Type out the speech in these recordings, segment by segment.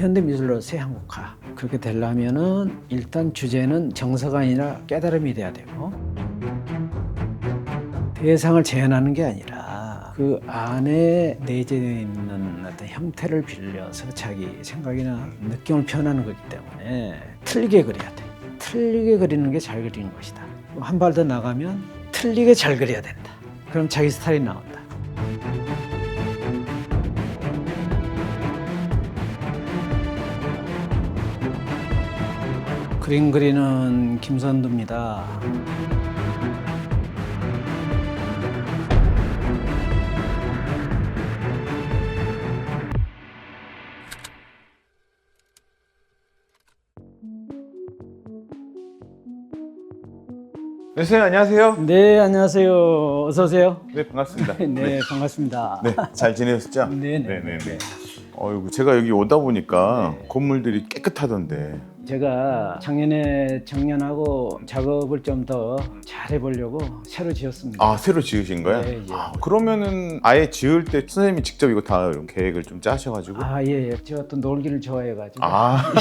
현대미술로 새 한국화. 그렇게 되려면은 일단 주제는 정서가 아니라 깨달음이 돼야 되고, 대상을 재현하는 게 아니라 그 안에 내재되어 있는 어떤 형태를 빌려서 자기 생각이나 느낌을 표현하는 거기 때문에 틀리게 그려야 돼. 틀리게 그리는 게 잘 그리는 것이다. 한 발 더 나가면 틀리게 잘 그려야 된다. 그럼 자기 스타일이 나온다. 그림 그리는 김선두입니다. 네, 선생님 안녕하세요. 네, 안녕하세요. 어서 오세요. 네, 반갑습니다. 네, 반갑습니다. 네, 잘 지내셨죠? 네네. 어이구, 제가 여기 오다 보니까 건물들이 깨끗하던데. 제가 작년에 정년하고 작업을 좀 더 잘해보려고 새로 지었습니다. 아, 새로 지으신 거예요? 네, 예. 아, 그러면은 아예 지을 때 선생님이 직접 이거 다 이런 계획을 좀 짜셔가지고. 아, 예. 제가 또 놀기를 좋아해가지고. 아.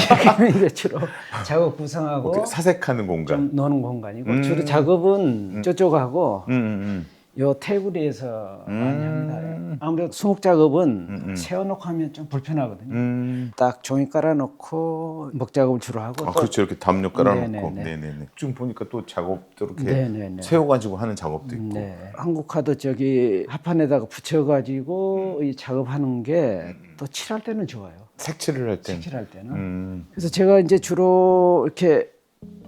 이제 주로 작업 구성하고 사색하는 공간. 좀 노는 공간이고 주로 작업은 저쪽하고 음. 요 테이블에서 많이 합니다. 아무래도 수목 작업은 세워놓고 하면 좀 불편하거든요. 딱 종이 깔아놓고 목 작업을 주로 하고. 아, 그렇죠. 이렇게 담요 깔아놓고. 네네네. 네네네. 지금 보니까 또 작업도 이렇게 네네네. 세워가지고 하는 작업도 있고. 네. 한국화도 저기 합판에다가 붙여가지고 이 작업하는 게 또 칠할 때는 좋아요. 색칠을 할 때는. 칠할 때는. 그래서 음. 제가 이제 주로 이렇게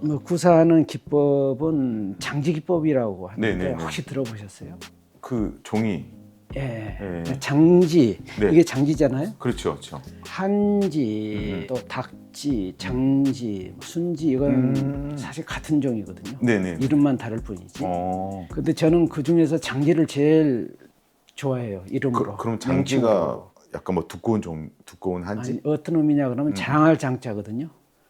뭐 구사하는 기법은 장지 기법이라고 하는데 네네네. 혹시 들어보셨어요? 그 종이. 예. 네. 장지. 네. 이게 장지잖아요. 그렇죠, 그렇죠. 한지, 또 닭지, 장지, 순지 이건 사실 같은 종이거든요. 네네. 이름만 다를 뿐이지. 어. 근데 저는 그 중에서 장지를 제일 좋아해요. 이름으로. 그럼 장지가 약간 뭐 두꺼운 한지? 아니, 어떤 의미냐 그러면 장할 장자거든요.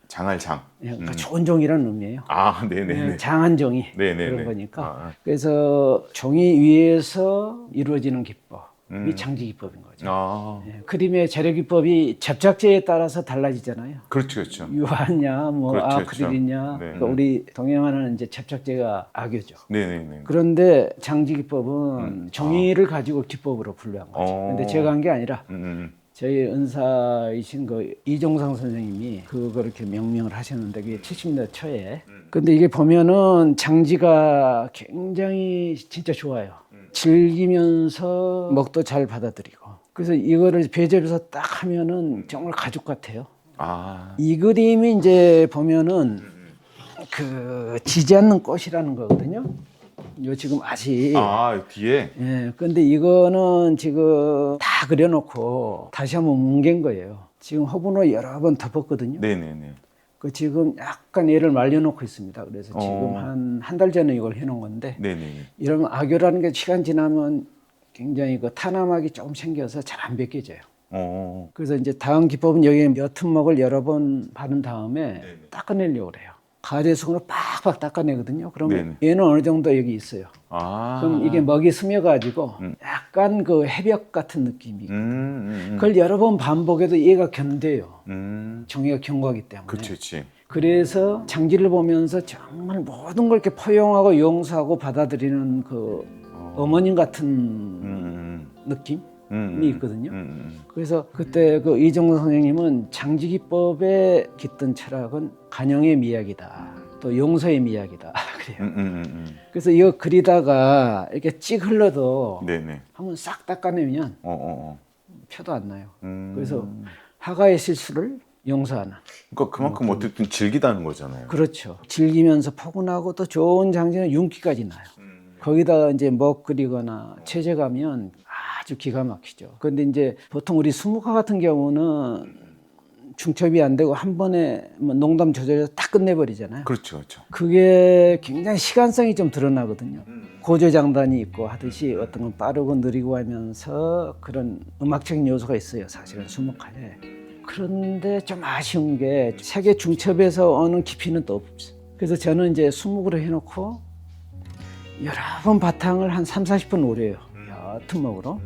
장할장. 예, 그러니까 좋은 종이라는 의미예요. 아, 네네네. 장한 종이 네네네. 그런 거니까. 아. 그래서 종이 위에서 이루어지는 기법이 장지 기법인 거죠. 아, 예, 그림의 재료 기법이 접착제에 따라서 달라지잖아요. 그렇죠, 그렇죠. 유화냐, 뭐 그렇죠, 아크릴이냐. 그렇죠. 네. 그러니까 우리 동양화는 이제 접착제가 악유죠. 네네네. 그런데 장지 기법은 종이를 가지고 기법으로 분류한 거죠. 근데 제가 한 게 아니라 저희 은사이신 그 이종상 선생님이 그걸 이렇게 명명을 하셨는데 그게 70년대 초에. 근데 이게 보면은 장지가 굉장히 진짜 좋아요. 즐기면서 먹도 잘 받아들이고. 그래서 이거를 배접해서 딱 하면은 정말 가죽 같아요. 아, 이 그림이 이제 보면은 그 지지 않는 꽃이라는 거거든요. 요 지금 아직. 뒤에? 예, 근데 이거는 지금 다 그려놓고 다시 한번 뭉갠 거예요. 지금 화분으로 여러 번 덮었거든요. 네네네. 그 지금 약간 얘를 말려놓고 있습니다. 그래서 지금 한 달 전에 이걸 해놓은 건데 네네. 이런 악유라는 게 시간 지나면 굉장히 그 탄화막이 조금 생겨서 잘 안 벗겨져요. 그래서 이제 다음 기법은 여기에 옅은 먹을 여러 번 바른 다음에 닦아내려고 그래요. 가재수건으로 팍팍 닦아내거든요. 그러면 얘는 어느 정도 여기 있어요. 그럼 이게 먹이 스며가지고 약간 그 해벽 같은 느낌이 있거든요. 그걸 여러 번 반복해도 얘가 견뎌요. 종이가 견고하기 때문에. 그치. 그래서 장지를 보면서 정말 모든 걸 이렇게 포용하고 용서하고 받아들이는 그 어머님 같은 느낌이 있거든요. 그래서 그때 그 이종석 선생님은 장지기법에 깃든 철학은 간용의 미학이다. 또 용서의 미학이다. 그래요. 그래서 이거 그리다가 이렇게 찍 흘러도 네네. 한번 싹 닦아내면 표도 안 나요. 그래서 화가의 실수를 용서하는. 그러니까 그만큼 어쨌든 즐기다는 거잖아요. 그렇죠. 즐기면서 포근하고 또 좋은 장지는 윤기까지 나요. 거기다가 이제 먹 그리거나 채재 가면 아주 기가 막히죠. 그런데 이제 보통 우리 수묵화 같은 경우는 중첩이 안 되고 한 번에 뭐 농담 조절해서 딱 끝내버리잖아요. 그렇죠. 그게 굉장히 시간성이 좀 드러나거든요. 고조장단이 있고 하듯이 어떤 건 빠르고 느리고 하면서 그런 음악적인 요소가 있어요. 사실은 수묵화에. 그런데 좀 아쉬운 게 세계 중첩에서 오는 깊이는 또 없어요. 그래서 저는 이제 수묵으로 해놓고 여러 번 바탕을 한 30, 40분 오려요. 옅은 먹으로.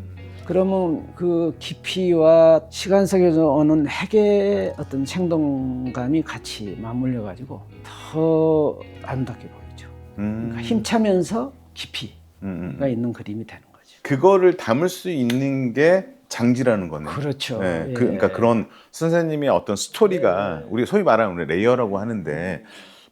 그러면 그 깊이와 시간 속에서 오는 핵의 어떤 생동감이 같이 맞물려 가지고 더 아름답게 보이죠. 그러니까 힘차면서 깊이가 있는 그림이 되는 거죠. 그거를 담을 수 있는 게 장지라는 거네. 그렇죠. 네, 예. 그러니까 그런 선생님의 어떤 스토리가 우리 소위 말하는 우리 레이어라고 하는데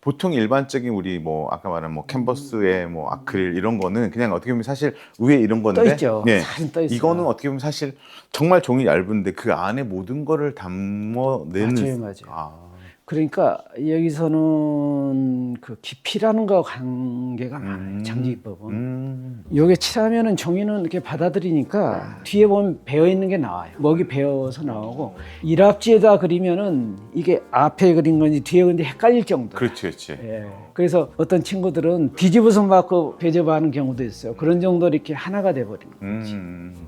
보통 일반적인 우리 뭐 아까 말한 뭐 캔버스에 뭐 아크릴 이런 거는 그냥 어떻게 보면 사실 위에 이런 건데 떠 있죠. 네, 사진 떠 있어요. 이거는 어떻게 보면 사실 정말 종이 얇은데 그 안에 모든 거를 담아내는 맞아요. 그러니까 여기서는 그 깊이라는 거 관계가 많아요. 장지기법은. 요게 칠하면은 종이는 이렇게 받아들이니까 뒤에 보면 베어 있는 게 나와요. 먹이 베어서 나오고 일합지에다 그리면은 이게 앞에 그린 건지 뒤에 그린지 헷갈릴 정도. 그렇지. 예. 그래서 어떤 친구들은 뒤집어서 맞고 배접하는 경우도 있어요. 그런 정도로 이렇게 하나가 돼버리는 거지.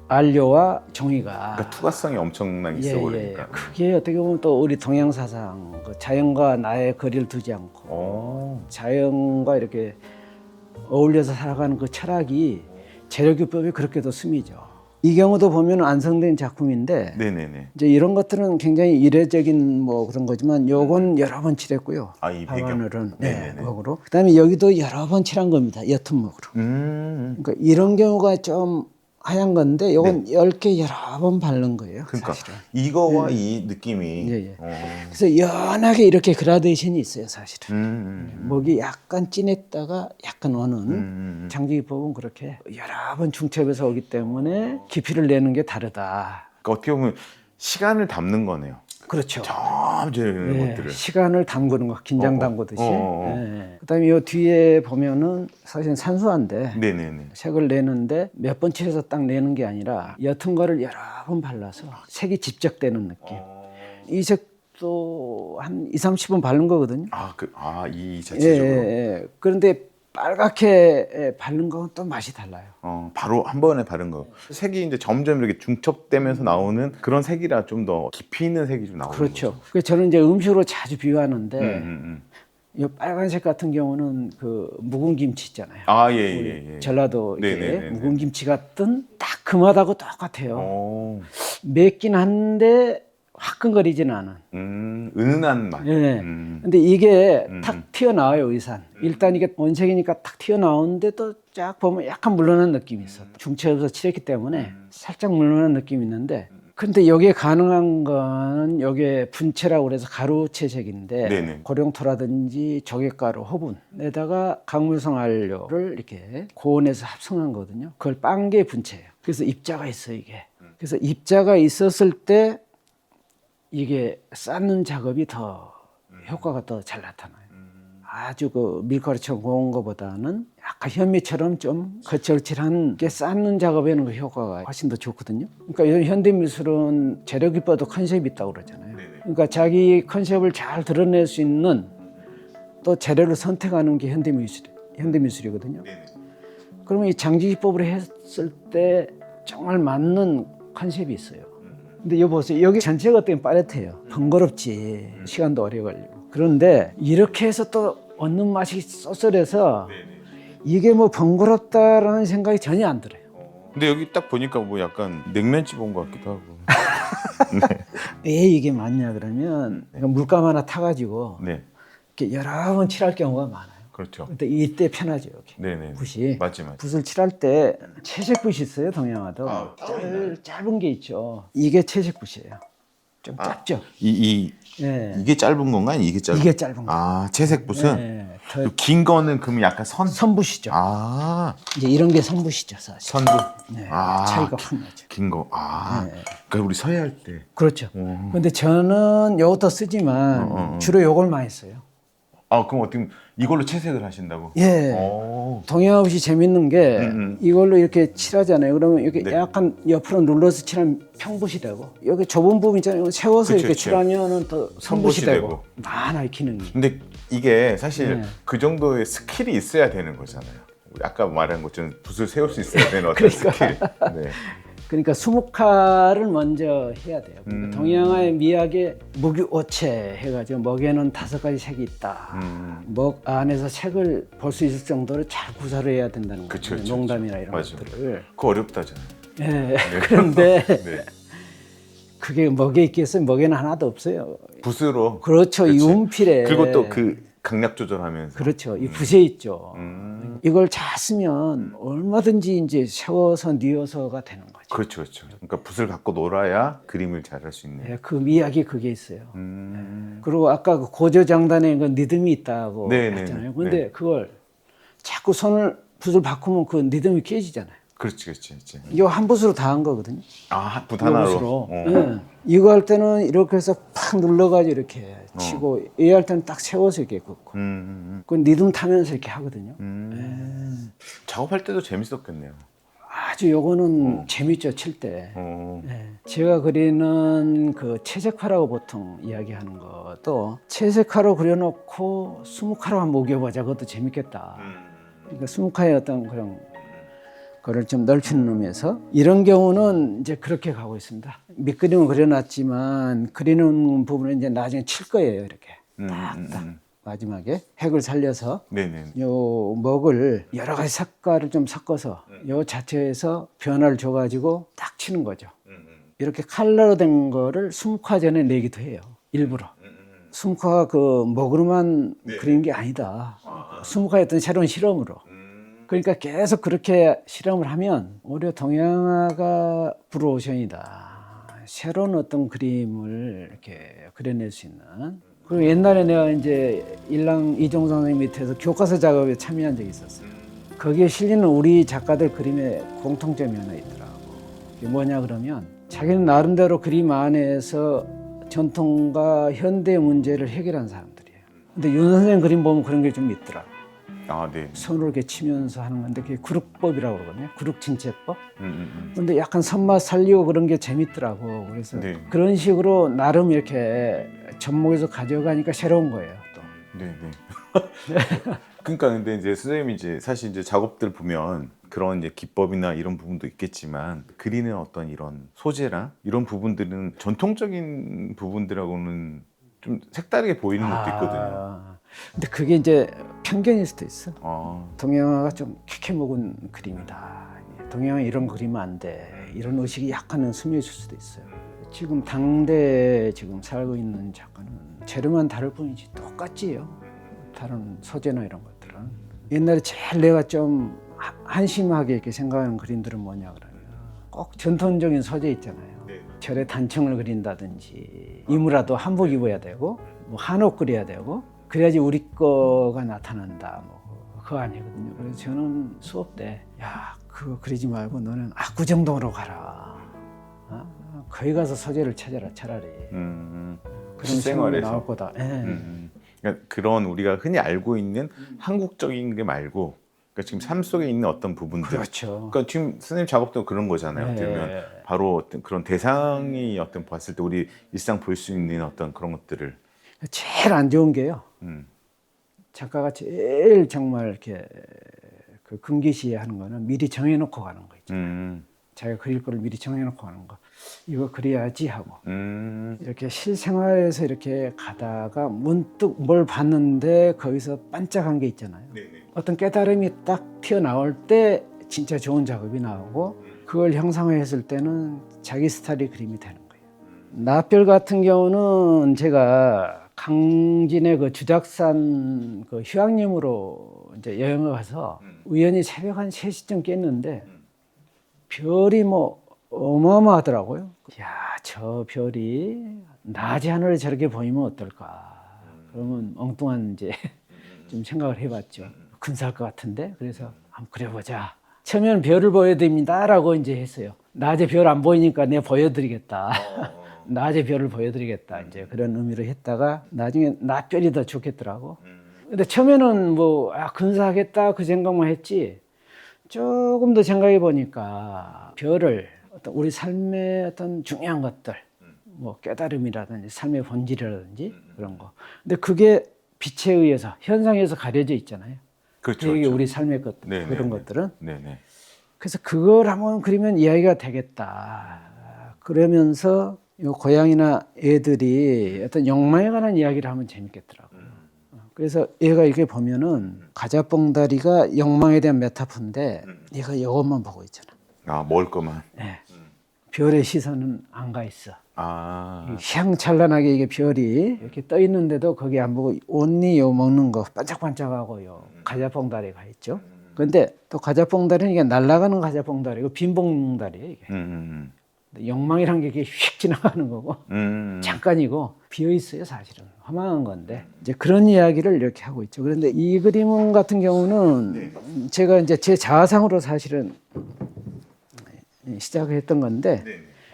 안료와 종이가. 그러니까 투과성이 엄청나게 있어 버리니까. 그게 어떻게 보면 또 우리 동양 사상, 그 자연과 나의 거리를 두지 않고 자연과 이렇게 어울려서 살아가는 그 철학이 재료기법이 그렇게도 스미죠. 이 경우도 보면 완성된 작품인데 네네네. 이제 이런 것들은 굉장히 이례적인 뭐 그런 거지만 요건 여러 번 칠했고요. 이 배경. 밤하늘은 네네네. 먹으로. 그다음에 여기도 여러 번 칠한 겁니다. 옅은 먹으로. 그러니까 이런 경우가 좀 하얀 건데 요건 10개 여러 번 바른 거예요. 그러니까 사실은. 이거와 이 느낌이 그래서 연하게 이렇게 그라데이션이 있어요, 사실은. 목이 약간 진했다가 약간 오는 장지기법은 그렇게 여러 번 중첩해서 오기 때문에 깊이를 내는 게 다르다. 그러니까 어떻게 보면 시간을 담는 거네요. 그렇죠. 점점 이런 것들을. 시간을 담그는 거, 긴장 담그듯이. 그다음에 요 뒤에 보면은 사실 산수화인데 네네네. 색을 내는데 몇 번 칠해서 딱 내는 게 아니라 옅은 거를 여러 번 발라서 색이 집적되는 느낌. 이 색도 한 20-30번 바른 거거든요. 이 자체적으로. 그런데 빨갛게 바른 건 또 맛이 달라요. 바로 한 번에 바른 거. 색이 이제 점점 이렇게 중첩되면서 나오는 그런 색이라 좀 더 깊이 있는 색이 좀 나오는 그렇죠. 거죠. 그래서 저는 이제 음식으로 자주 비유하는데 이 빨간색 같은 경우는 그 묵은 김치 있잖아요. 예. 전라도 네네네네. 묵은 김치 같은 딱 그 맛하고 똑같아요. 맵긴 한데 화끈거리지는 않은. 은은한 맛. 근데 이게 탁 튀어나와요, 의산. 일단 이게 원색이니까 탁 튀어나오는데 또 쫙 보면 약간 물러난 느낌이 있어. 중첩에서 칠했기 때문에 살짝 물러난 느낌이 있는데 근데 여기에 가능한 거는 여기에 분체라고 그래서 가루 채색인데 네네. 고령토라든지 조개가루, 호분에다가 강물성 안료를 이렇게 고온에서 합성한 거거든요. 그걸 빤 게 분체예요. 그래서 입자가 있어요, 이게. 그래서 입자가 있었을 때 이게 쌓는 작업이 더 효과가 더 잘 나타나요. 아주 그 밀가루처럼 고운 것보다는 약간 현미처럼 좀 거칠거칠한 게 쌓는 작업에는 그 효과가 훨씬 더 좋거든요. 그러니까 요즘 현대미술은 재료 기법도 컨셉이 있다고 그러잖아요. 그러니까 자기 컨셉을 잘 드러낼 수 있는 또 재료를 선택하는 게 현대미술이거든요. 그러면 이 장지기법으로 했을 때 정말 맞는 컨셉이 있어요. 근데 여기 보세요. 여기 전체가 어떻게 빠릿해요. 번거롭지. 시간도 오래 걸리고. 그런데 이렇게 해서 또 얻는 맛이 쏠쏠해서 이게 뭐 번거롭다라는 생각이 전혀 안 들어요. 근데 여기 딱 보니까 뭐 약간 냉면집 온 것 같기도 하고. 왜 이게 맞냐 그러면 물감 하나 타가지고 이렇게 여러 번 칠할 경우가 많아요. 그렇죠. 근데 이때 편하죠, 여기. 네네. 붓이. 맞지. 붓을 칠할 때 채색 붓이 있어요, 동양화도. 짧은 게 있죠. 이게 채색 붓이에요. 좀 짧죠. 이게 짧은 건가? 이게 짧은? 이게 짧은 거. 채색 붓은 긴 거는 그러면 약간 선붓이죠. 이제 이런 게 선붓이죠, 사실. 선붓. 차이가 확 나죠. 긴 거. 그러니까 우리 서예할 때. 그렇죠. 근데 저는 요것도 쓰지만 주로 요걸 많이 써요. 그럼 어떻게 이걸로 채색을 하신다고? 동양화붓이 재밌는 게 이걸로 이렇게 칠하잖아요. 그러면 이렇게 약간 옆으로 눌러서 칠하면 평붓이 되고 여기 좁은 부분 있잖아요. 세워서 이렇게 칠하면은 더 선붓이 되고 많아요, 기능이. 근데 이게 사실 그 정도의 스킬이 있어야 되는 거잖아요. 아까 말한 것처럼 붓을 세울 수 있어야 되는 어떤 스킬. 그러니까 수묵화를 먼저 해야 돼요. 그러니까 동양화의 미학에 무규오체 해가지고 먹에는 5가지 색이 있다. 먹 안에서 색을 볼 수 있을 정도로 잘 구사를 해야 된다는 거죠. 농담이나 이런 것들을. 그거 어렵다잖아요. 예. 그런데 네. 그게 먹에 있겠어요? 먹에는 하나도 없어요. 붓으로. 그렇죠. 이 그치. 운필에. 그리고 또 그 강약 조절하면서. 그렇죠. 이 붓에 있죠. 음. 이걸 잘 쓰면 얼마든지 이제 세워서 뉘어서가 되는 거죠. 그렇죠, 그렇죠. 그러니까 붓을 갖고 놀아야 그림을 잘 할 수 있는. 예, 그 미학이 그게 있어요. 음. 그리고 아까 그 고조장단에 그 리듬이 있다고 네, 네, 했잖아요. 네. 근데 네. 그걸 자꾸 손을 붓을 바꾸면 그 리듬이 깨지잖아요. 그렇지, 그렇지, 그렇지. 이거 한 붓으로 다 한 거거든요. 아, 붓 이 하나로. 붓으로. 예. 이거 할 때는 이렇게 해서 팍 눌러가지고 이렇게 치고, 얘 할 때는 딱 세워서 이렇게 긋고. 그 리듬 타면서 이렇게 하거든요. 작업할 때도 재밌었겠네요. 아주 요거는 재밌죠, 칠 때. 예. 제가 그리는 그 채색화라고 보통 이야기하는 것도 채색화로 그려놓고 수묵화로 한번 녹여보자. 그것도 재밌겠다. 그러니까 수묵화의 어떤 그런 거를 좀 넓히는 의미에서 이런 경우는 이제 그렇게 가고 있습니다. 밑그림은 그려놨지만 그리는 부분은 이제 나중에 칠 거예요. 이렇게 딱딱 마지막에 핵을 살려서 네네. 요 먹을 여러 가지 색깔을 좀 섞어서 요 자체에서 변화를 줘가지고 딱 치는 거죠. 이렇게 컬러로 된 거를 수묵화전에 내기도 해요. 일부러. 수묵화가 그 먹으로만 그리는 게 아니다. 수묵화의 어떤 새로운 실험으로. 그러니까 계속 그렇게 실험을 하면 오히려 동양화가 브로오션이다. 새로운 어떤 그림을 이렇게 그려낼 수 있는. 그리고 옛날에 내가 이제 일랑 이종성 선생님 밑에서 교과서 작업에 참여한 적이 있었어요. 거기에 실리는 우리 작가들 그림에 공통점이 하나 있더라고. 그게 뭐냐 그러면 자기는 나름대로 그림 안에서 전통과 현대 문제를 해결한 사람들이에요. 근데 윤 선생님 그림 보면 그런 게 좀 있더라고. 아, 네. 손으로 이렇게 치면서 하는 건데 그게 구륵법이라고 그러거든요. 구륵진체법. 근데 약간 손맛 살리고 그런 게 재밌더라고. 그래서 네. 그런 식으로 나름 이렇게 접목해서 가져가니까 새로운 거예요. 또. 네, 네. 그러니까 근데 이제 선생님이 이제 사실 이제 작업들 보면 그런 이제 기법이나 이런 부분도 있겠지만 그리는 어떤 이런 소재랑 이런 부분들은 전통적인 부분들하고는 좀 색다르게 보이는 것도 있거든요. 근데 그게 이제 편견일 수도 있어. 아, 동양화가 좀 캐캐 먹은 그림이다. 동양화 이런 그리면 안 돼. 이런 의식이 약간은 스며 있을 수도 있어요. 지금 당대 지금 살고 있는 작가는 재료만 다를 뿐이지 똑같지요. 다른 소재나 이런 것들은. 옛날에 제일 내가 좀 한심하게 이렇게 생각하는 그림들은 뭐냐 그러면 꼭 전통적인 소재 있잖아요. 절의 단청을 그린다든지 이무라도 한복 입어야 되고 뭐 한옥 그려야 되고 그래야지 우리 거가 나타난다. 뭐 그거 아니거든요. 그래서 저는 수업 때 야 그거 그리지 말고 너는 압구정동으로 가라. 거기 가서 소재를 찾아라 차라리. 그런 생각이 실생활에서. 나올 거다. 예. 그러니까 그런 우리가 흔히 알고 있는 한국적인 게 말고 그러니까 지금 삶 속에 있는 어떤 부분들. 그렇죠. 그러니까 지금 선생님 작업도 그런 거잖아요. 어떻게 보면 바로 어떤 그런 대상이 어떤 봤을 때 우리 일상 볼 수 있는 어떤 그런 것들을 제일 안 좋은 게요. 작가가 제일 정말 이렇게 그 금기시하는 거는 미리 정해놓고 가는 거 있죠. 자기가 그릴 거를 미리 정해놓고 가는 거. 이거 그려야지 하고 이렇게 실생활에서 이렇게 가다가 문득 뭘 봤는데 거기서 반짝한 게 있잖아요. 어떤 깨달음이 딱 튀어나올 때 진짜 좋은 작업이 나오고 그걸 형상화했을 때는 자기 스타일의 그림이 되는 거예요. 낯별 같은 경우는 제가 강진의 그 주작산 그 휴양림으로 이제 여행을 가서 우연히 새벽 한 3시쯤 깼는데 별이 뭐 어마어마하더라고요. 야, 저 별이 낮에 하늘에 저렇게 보이면 어떨까? 그러면 엉뚱한 이제 좀 생각을 해봤죠. 근사할 것 같은데 그래서 한번 그려보자. 처음에는 별을 보여드립니다라고 이제 했어요. 낮에 별 안 보이니까 내가 보여드리겠다. 낮에 별을 보여드리겠다. 이제 그런 의미로 했다가 나중에 낮별이 더 좋겠더라고. 근데 처음에는 뭐 근사하겠다 그 생각만 했지. 조금 더 생각해 보니까 별을 어떤 우리 삶의 어떤 중요한 것들, 뭐 깨달음이라든지 삶의 본질이라든지 그런 거. 근데 그게 빛에 의해서 현상에서 가려져 있잖아요. 그렇죠. 되게 그렇죠. 우리 삶의 것들 네네네. 그런 것들은. 네네. 그래서 그걸 한번 그리면 이야기가 되겠다. 그러면서 요 고양이나 애들이 어떤 욕망에 관한 이야기를 하면 재밌겠더라고요. 그래서 얘가 이렇게 보면은 가자뽕다리가 욕망에 대한 메타포인데 얘가 이것만 보고 있잖아. 아, 먹을 것만. 네. 별의 시선은 안 가 있어. 아, 휘황찬란하게 이게 별이 이렇게 떠 있는데도 거기 안 보고 온리 요 먹는 거 반짝반짝하고 요 가자뽕다리 가 있죠. 근데 또 가자뽕다리는 이게 날아가는 가자뽕다리고 빈봉다리예요 이게. 영망이란 게 이게 휙 지나가는 거고 잠깐이고 비어 있어요 사실은 허망한 건데 이제 그런 이야기를 이렇게 하고 있죠. 그런데 이 그림 같은 경우는 제가 이제 제 자화상으로 사실은 시작을 했던 건데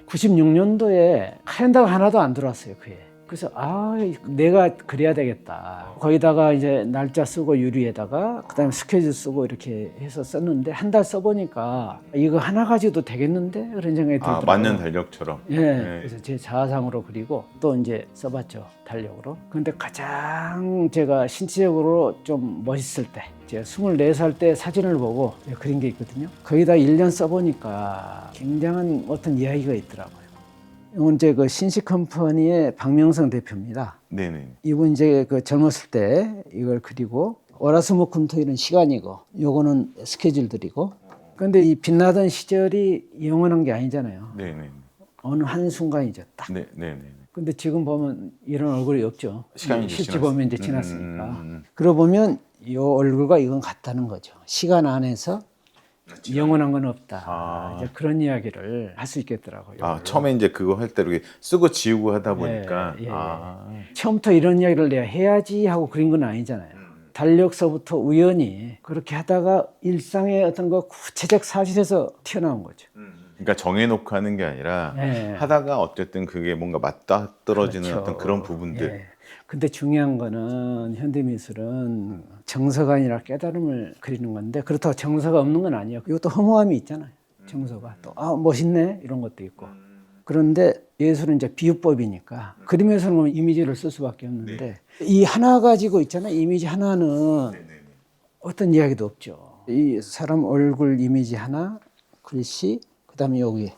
96년도에 카렌다가 하나도 안 들어왔어요 그해. 그래서 내가 그래야 되겠다. 거기다가 이제 날짜 쓰고 유리에다가 그다음에 스케줄 쓰고 이렇게 해서 썼는데 한 달 써보니까 이거 하나 가지고도 되겠는데 그런 생각이 들더라고요. 만년 달력처럼. 예. 그래서 제 자화상으로 그리고 또 이제 써봤죠 달력으로. 근데 가장 제가 신체적으로 좀 멋있을 때 제가 24살 때 사진을 보고 그린 게 있거든요. 거기다 1년 써보니까 굉장한 어떤 이야기가 있더라고요. 이건 이제 그 신식컴퍼니의 박명성 대표입니다. 네네. 이분 이제 그 젊었을 때 이걸 그리고 월화수목금토일은 시간이고 요거는 스케줄들이고. 그런데 이 빛나던 시절이 영원한 게 아니잖아요. 네네. 어느 한 순간이죠. 딱. 네네. 근데 지금 보면 이런 얼굴이 없죠. 시간이 이제 실제 보면 이제 지났으니까. 음. 그러고 보면 이 얼굴과 이건 같다는 거죠. 시간 안에서 영원한 건 없다. 이제 그런 이야기를 할 수 있겠더라고요. 처음에 이제 그거 할 때 이렇게 쓰고 지우고 하다 보니까. 예. 처음부터 이런 이야기를 내가 해야지 하고 그린 건 아니잖아요. 달력서부터 우연히 그렇게 하다가 일상의 어떤 거 구체적 사실에서 튀어나온 거죠. 그러니까 정해놓고 하는 게 아니라 예. 하다가 어쨌든 그게 뭔가 맞다 떨어지는 그렇죠. 어떤 그런 부분들. 예. 근데 중요한 거는 현대미술은 정서가 아니라 깨달음을 그리는 건데 그렇다고 정서가 없는 건 아니에요. 이것도 허무함이 있잖아요. 정서가 또 멋있네 이런 것도 있고. 그런데 예술은 이제 비유법이니까 그림에서는 보면 이미지를 쓸 수밖에 없는데 이 하나 가지고 있잖아요. 이미지 하나는 어떤 이야기도 없죠. 이 사람 얼굴 이미지 하나, 글씨, 그다음에 여기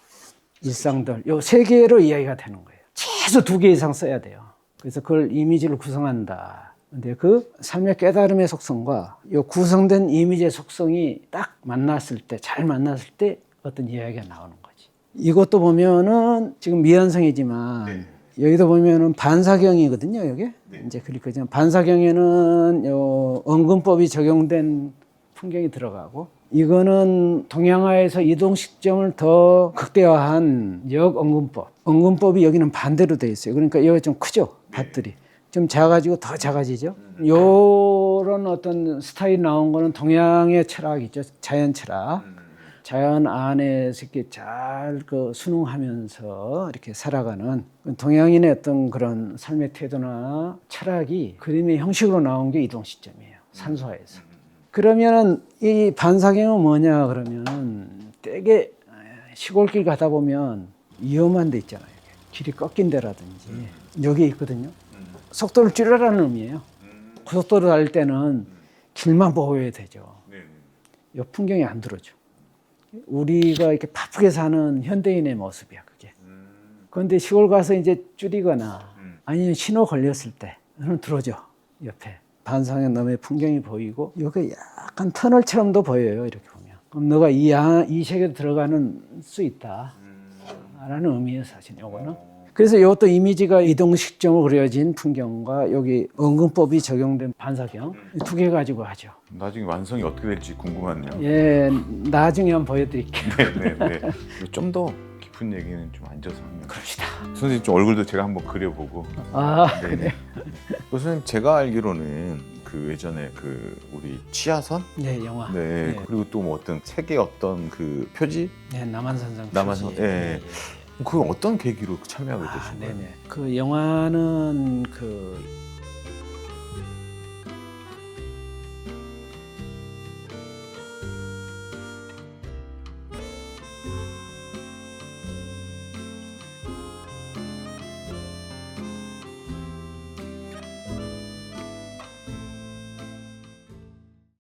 일상들 요 세 개로 이야기가 되는 거예요. 최소 2개 이상 써야 돼요. 그래서 그걸 이미지를 구성한다. 근데 그 삶의 깨달음의 속성과 이 구성된 이미지의 속성이 딱 만났을 때, 잘 만났을 때 어떤 이야기가 나오는 거지. 이것도 보면은 지금 미완성이지만 여기도 보면은 반사경이거든요. 여기 이제 그리고 반사경에는 요 언근법이 적용된 풍경이 들어가고 이거는 동양화에서 이동 시점을 더 극대화한 역언근법. 언근법이 여기는 반대로 돼 있어요. 그러니까 여기가 좀 크죠. 밭들이. 좀 작아지고 더 작아지죠. 요런 어떤 스타일이 나온 거는 동양의 철학이죠. 자연 철학. 자연 안에서 이렇게 잘 순응하면서 이렇게 살아가는 동양인의 어떤 그런 삶의 태도나 철학이 그림의 형식으로 나온 게 이동 시점이에요. 산소화에서. 그러면은 이 반사경은 뭐냐 그러면은 되게 시골길 가다 보면 위험한 데 있잖아요. 길이 꺾인 데라든지 여기 있거든요. 속도를 줄여라는 의미예요. 고속도로 달 때는 길만 보호해야 되죠. 이 풍경이 안 들어줘. 우리가 이렇게 바쁘게 사는 현대인의 모습이야 그게. 그런데 시골 가서 이제 줄이거나 아니면 신호 걸렸을 때는 들어줘 옆에. 반사경 너머의 풍경이 보이고 여기 약간 터널처럼도 보여요. 이렇게 보면. 그럼 너가 이 세계로 들어가는 수 있다 라는 의미예요 사실 요거는. 그래서 이것도 이미지가 이동 시점으로 그려진 풍경과 여기 언근법이 적용된 반사경 2개 가지고 하죠. 나중에 완성이 어떻게 될지 궁금하네요. 예, 나중에 한번 보여드릴게요. 네네네. 좀 더 깊은 얘기는 좀 앉아서 하면. 그럽시다. 선생님 좀 얼굴도 제가 한번 그려보고. 그래. 선생님 제가 알기로는 그 예전에 그 우리 치아선? 네, 영화. 네. 네. 그리고 또 뭐 어떤 책의 어떤 그 표지? 네, 남한산성. 남한산. 표지. 예. 그 어떤 계기로 참여하게 되신 거예요? 네네. 그 영화는 그